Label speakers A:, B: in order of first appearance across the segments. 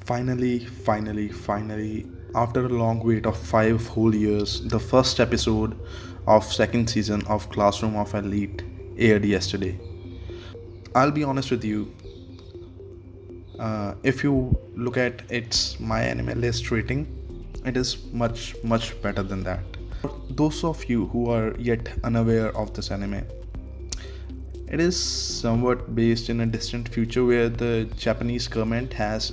A: Finally, after a long wait of 5 whole years, the first episode of second season of Classroom of Elite aired yesterday. I'll be honest with you, if you look at its My Anime List rating, it is much better than that. For those of you who are yet unaware of this anime, it is somewhat based in a distant future where the Japanese government has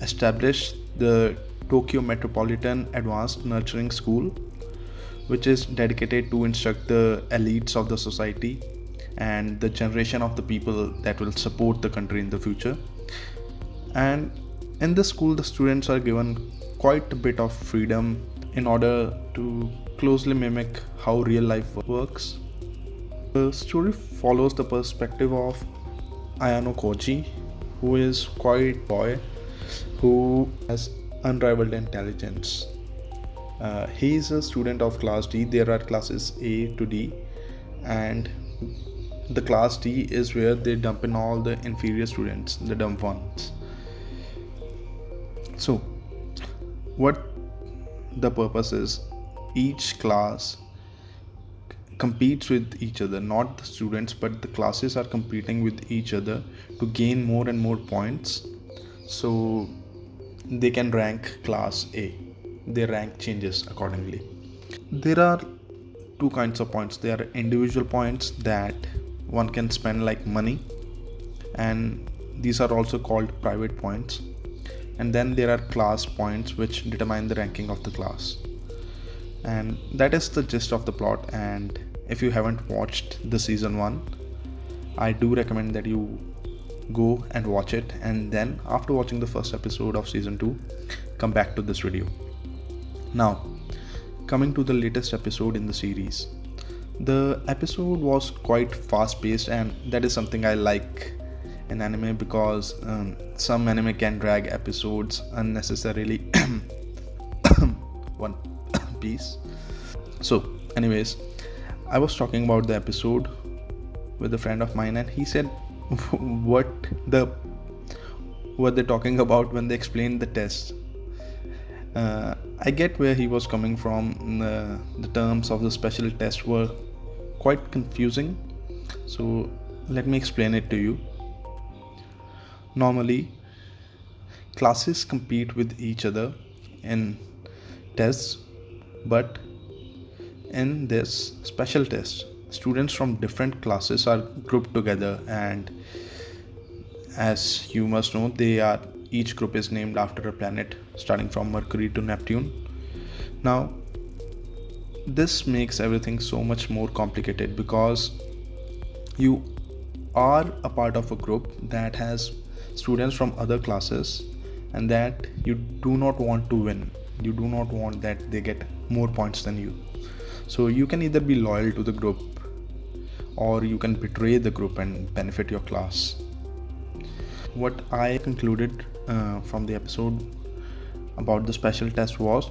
A: established the Tokyo Metropolitan Advanced Nurturing School, which is dedicated to instruct the elites of the society and the generation of the people that will support the country in the future. And in this school, the students are given quite a bit of freedom in order to closely mimic how real life works. The story follows the perspective of Ayano Koji, who is quite boy who has unrivaled intelligence. He is a student of class D. There are classes A to D, and the class D is where they dump in all the inferior students, the dumb ones. So, what the purpose is, each class competes with each other, not the students, but the classes are competing with each other to gain more and more points so they can rank class A. Their rank changes accordingly. There are two kinds of points. There are individual points that one can spend like money, and these are also called private points. And then there are class points which determine the ranking of the class. And that is the gist of the plot. And if you haven't watched the season 1, I do recommend that you go and watch it, and then after watching the first episode of season 2, come back to this video. Now, coming to the latest episode in the series. The episode was quite fast paced, and that is something I like in anime because some anime can drag episodes unnecessarily. One piece. So anyways, I was talking about the episode with a friend of mine, and he said what they're talking about when they explain the test. I get where he was coming from. The terms of the special test were quite confusing, so let me explain it to you. Normally, classes compete with each other in tests, but in this special test, students from different classes are grouped together, and as you must know, each group is named after a planet starting from Mercury to Neptune. Now, this makes everything so much more complicated because you are a part of a group that has students from other classes, and that you do not want to win. You do not want that they get more points than you. So you can either be loyal to the group, or you can betray the group and benefit your class. What I concluded from the episode about the special test was,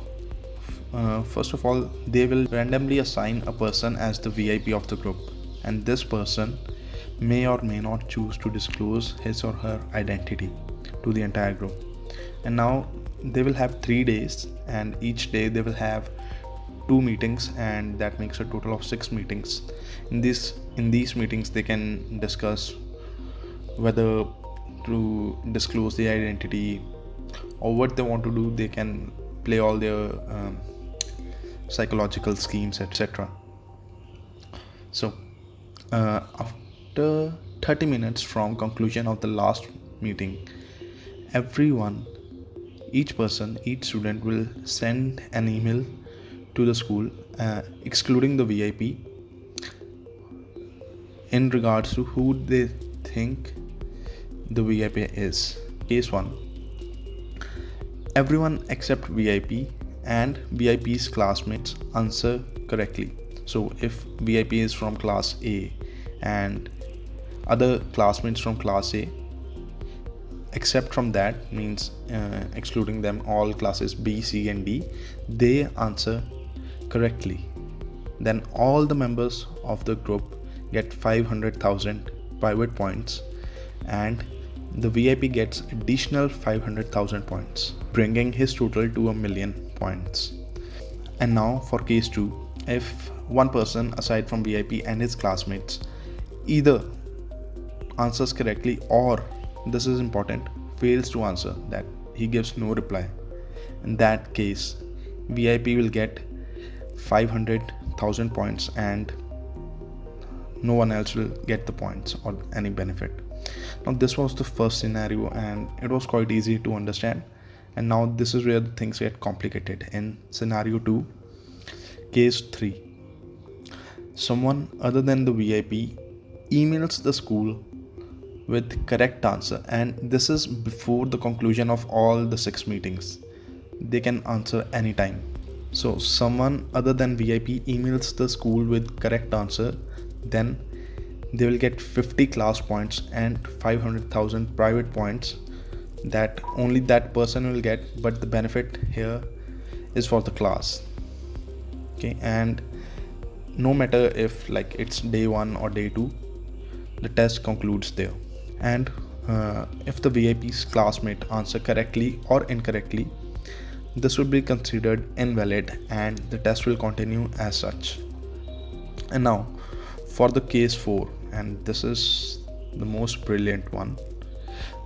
A: first of all, they will randomly assign a person as the VIP of the group, and this person may or may not choose to disclose his or her identity to the entire group. And now they will have 3 days, and each day they will have 2 meetings, and that makes a total of 6 meetings. In these meetings, they can discuss whether to disclose the identity or what they want to do. They can play all their psychological schemes, etc. So after 30 minutes from conclusion of the last meeting, each student will send an email to the school, excluding the VIP, in regards to who they think the VIP is. Case 1. Everyone except VIP and VIP's classmates answer correctly. So if VIP is from class A and other classmates from class A, except from that, means excluding them, all classes B, C and D, they answer correctly, then all the members of the group get 500,000 private points, and the VIP gets additional 500,000 points, bringing his total to 1,000,000 points. And now for case 2, if one person aside from VIP and his classmates either answers correctly or, this is important, fails to answer, that he gives no reply, in that case VIP will get 500,000 points and no one else will get the points or any benefit. Now this was the first scenario and it was quite easy to understand, and now this is where things get complicated. In scenario 2, case 3, someone other than the VIP emails the school with correct answer, and this is before the conclusion of all the 6 meetings. They can answer anytime. So someone other than VIP emails the school with correct answer, then they will get 50 class points and 500,000 private points that only that person will get, but the benefit here is for the class. Okay, and no matter if like it's day 1 or day 2, the test concludes there. And if the VIP's classmate answer correctly or incorrectly, this will be considered invalid and the test will continue as such. And now for the case 4, and this is the most brilliant one,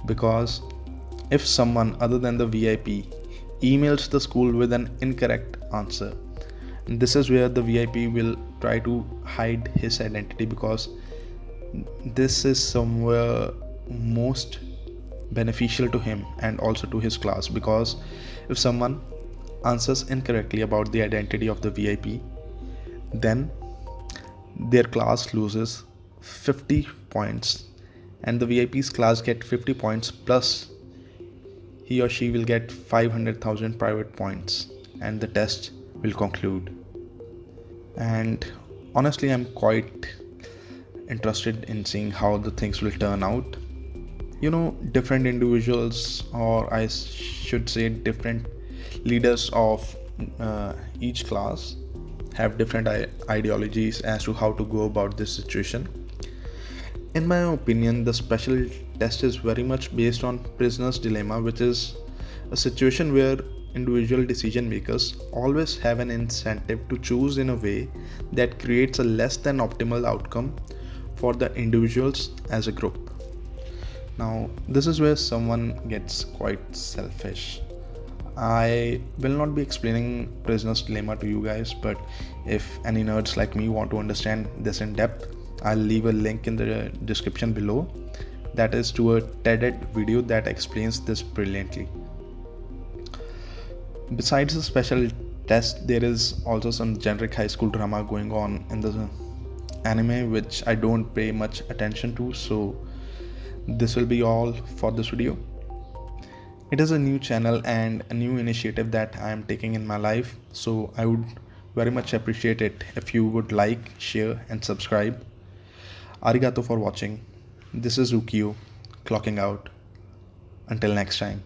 A: because if someone other than the VIP emails the school with an incorrect answer, this is where the VIP will try to hide his identity, because this is somewhere most beneficial to him and also to his class, because if someone answers incorrectly about the identity of the VIP, then their class loses 50 points and the VIP's class get 50 points plus he or she will get 500,000 private points and the test will conclude. And honestly, I'm quite interested in seeing how the things will turn out. Different individuals, or I should say different leaders of each class have different ideologies as to how to go about this situation. In my opinion, the special test is very much based on prisoner's dilemma, which is a situation where individual decision makers always have an incentive to choose in a way that creates a less than optimal outcome for the individuals as a group. Now, this is where someone gets quite selfish. I will not be explaining prisoner's dilemma to you guys, but if any nerds like me want to understand this in depth, I'll leave a link in the description below that is to a TED video that explains this brilliantly. Besides the special test, there is also some generic high school drama going on in the anime which I don't pay much attention to, so this will be all for this video. It is a new channel and a new initiative that I am taking in my life, so I would very much appreciate it if you would like, share and subscribe. Arigato for watching. This is Ukio, clocking out. Until next time.